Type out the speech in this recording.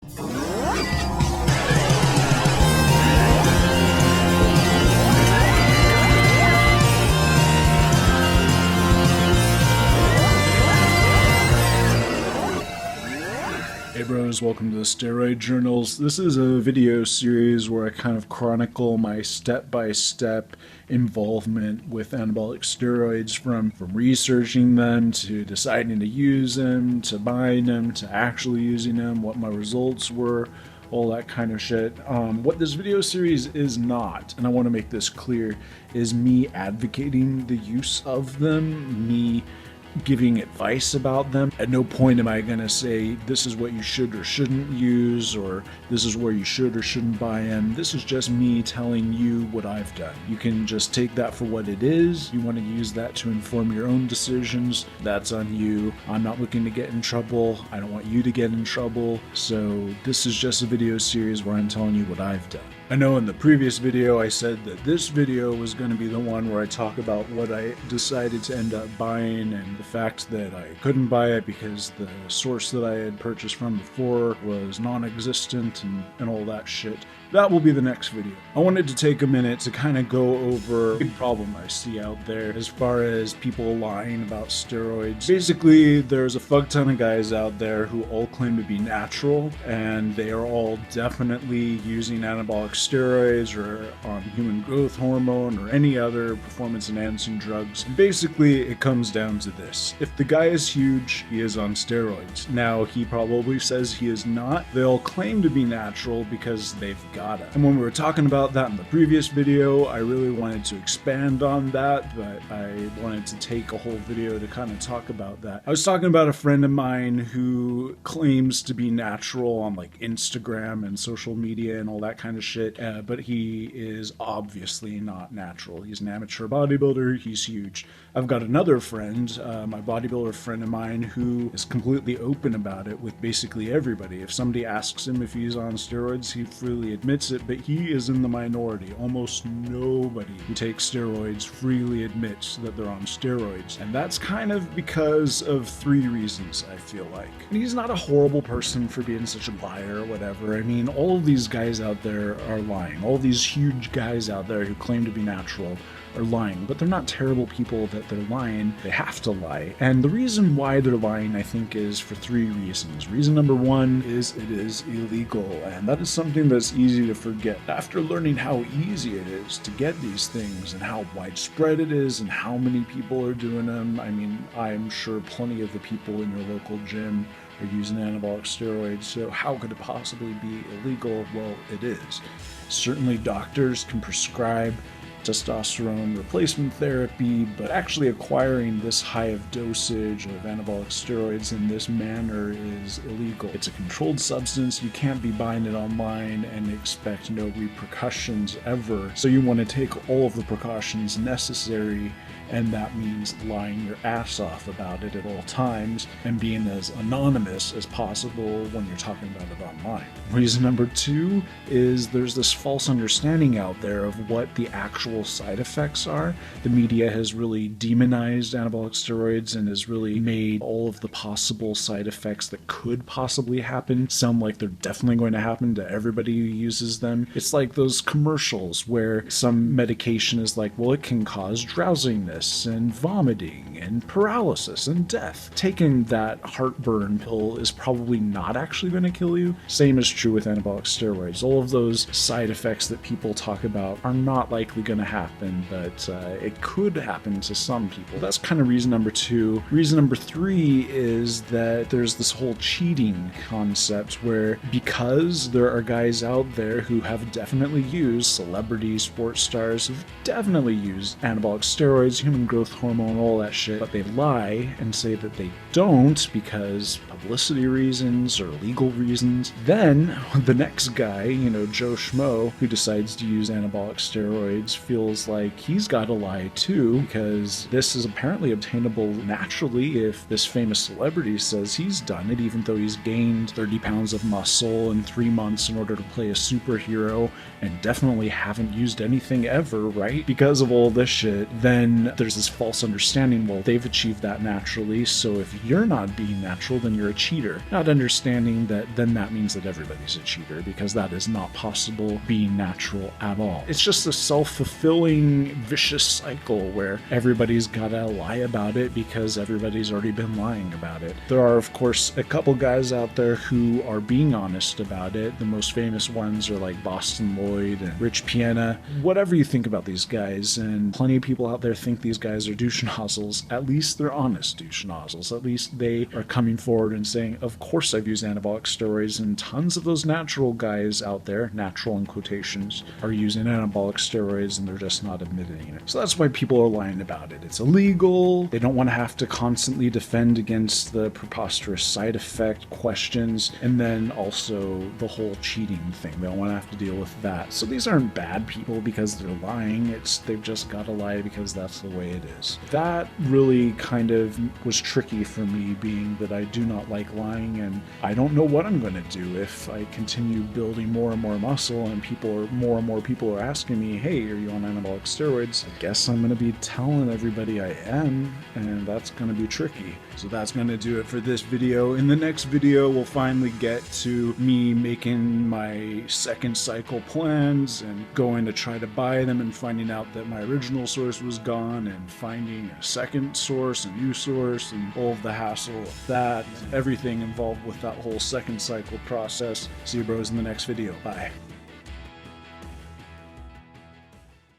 Hey bros, welcome to the Steroid Journals. This is a video series where I kind of chronicle my step-by-step involvement with anabolic steroids from researching them to deciding to use them, to buying them, to actually using them, what my results were, all that kind of shit. What this video series is not, and I want to make this clear, is me advocating the use of them, me giving advice about them. At no point am I going to say this is what you should or shouldn't use, or this is where you should or shouldn't buy in. This is just me telling you what I've done. You can just take that for what it is. You want to use that to inform your own decisions. That's on you. I'm not looking to get in trouble. I don't want you to get in trouble. So this is just a video series where I'm telling you what I've done. I know in the previous video I said that this video was going to be the one where I talk about what I decided to end up buying and the fact that I couldn't buy it because the source that I had purchased from before was non-existent and all that shit. That will be the next video. I wanted to take a minute to kind of go over a big problem I see out there as far as people lying about steroids. Basically, there's a fuck ton of guys out there who all claim to be natural, and they are all definitely using anabolic steroids or on human growth hormone or any other performance enhancing drugs. And basically, it comes down to this. If the guy is huge, he is on steroids. Now, he probably says he is not. They all claim to be natural because they've got it. And when we were talking about that in the previous video, I really wanted to expand on that, but I wanted to take a whole video to kind of talk about that. I was talking about a friend of mine who claims to be natural on like Instagram and social media and all that kind of shit, but he is obviously not natural. He's an amateur bodybuilder. He's huge. I've got another friend, my bodybuilder friend of mine, who is completely open about it with basically everybody. If somebody asks him if he's on steroids, he freely admits it, but he is in the minority. Almost nobody who takes steroids freely admits that they're on steroids. And that's kind of because of three reasons, I feel like. And he's not a horrible person for being such a liar or whatever. I mean, all of these guys out there are lying. All these huge guys out there who claim to be natural are lying, but they're not terrible people that they're lying. They have to lie. And the reason why they're lying, I think, is for three reasons. Reason number one is it is illegal, and that is something that's easy to forget. After learning how easy it is to get these things and how widespread it is and how many people are doing them, I mean, I'm sure plenty of the people in your local gym are using anabolic steroids, so how could it possibly be illegal? Well, it is. Certainly doctors can prescribe testosterone replacement therapy, but actually acquiring this high of dosage of anabolic steroids in this manner is illegal. It's a controlled substance. You can't be buying it online and expect no repercussions ever. So you want to take all of the precautions necessary, and that means lying your ass off about it at all times and being as anonymous as possible when you're talking about it online. Reason number two is there's this false understanding out there of what the actual side effects are. The media has really demonized anabolic steroids and has really made all of the possible side effects that could possibly happen sound like they're definitely going to happen to everybody who uses them. It's like those commercials where some medication is like, well, it can cause drowsiness and vomiting and paralysis and death. Taking that heartburn pill is probably not actually going to kill you. Same is true with anabolic steroids. All of those side effects that people talk about are not likely going to happen, but it could happen to some people. That's kind of reason number two. Reason number three is that there's this whole cheating concept where, because there are guys out there who have definitely used, celebrities, sports stars who've definitely used anabolic steroids, human growth hormone, all that shit, but they lie and say that they don't because publicity reasons or legal reasons. Then the next guy, you know, Joe Schmo, who decides to use anabolic steroids, feels like he's got to lie too because this is apparently obtainable naturally if this famous celebrity says he's done it, even though he's gained 30 pounds of muscle in 3 months in order to play a superhero and definitely haven't used anything ever, right? Because of all this shit, then there's this false understanding, well, they've achieved that naturally, so if you're not being natural, then you're you're a cheater. Not understanding that then that means that everybody's a cheater, because that is not possible being natural at all. It's just a self-fulfilling vicious cycle where everybody's gotta lie about it because everybody's already been lying about it. There are, of course, a couple guys out there who are being honest about it. The most famous ones are like Boston Lloyd and Rich Piana. Whatever you think about these guys, and plenty of people out there think these guys are douche nozzles, at least they're honest douche nozzles. At least they are coming forward and saying, of course I've used anabolic steroids, and tons of those natural guys out there, natural in quotations, are using anabolic steroids and they're just not admitting it. So that's why people are lying about it. It's illegal. They don't want to have to constantly defend against the preposterous side effect questions, and then also the whole cheating thing. They don't want to have to deal with that. So these aren't bad people because they're lying. They've just got to lie because that's the way it is. That really kind of was tricky for me, being that I do not like lying, and I don't know what I'm going to do if I continue building more and more muscle and more and more people are asking me, hey, are you on anabolic steroids? I guess I'm going to be telling everybody I am, and that's going to be tricky. So that's going to do it for this video. In the next video, we'll finally get to me making my second cycle plans and going to try to buy them and finding out that my original source was gone, and finding a second source, a new source, and all of the hassle of that, everything involved with that whole second cycle process. See you bros in the next video. Bye.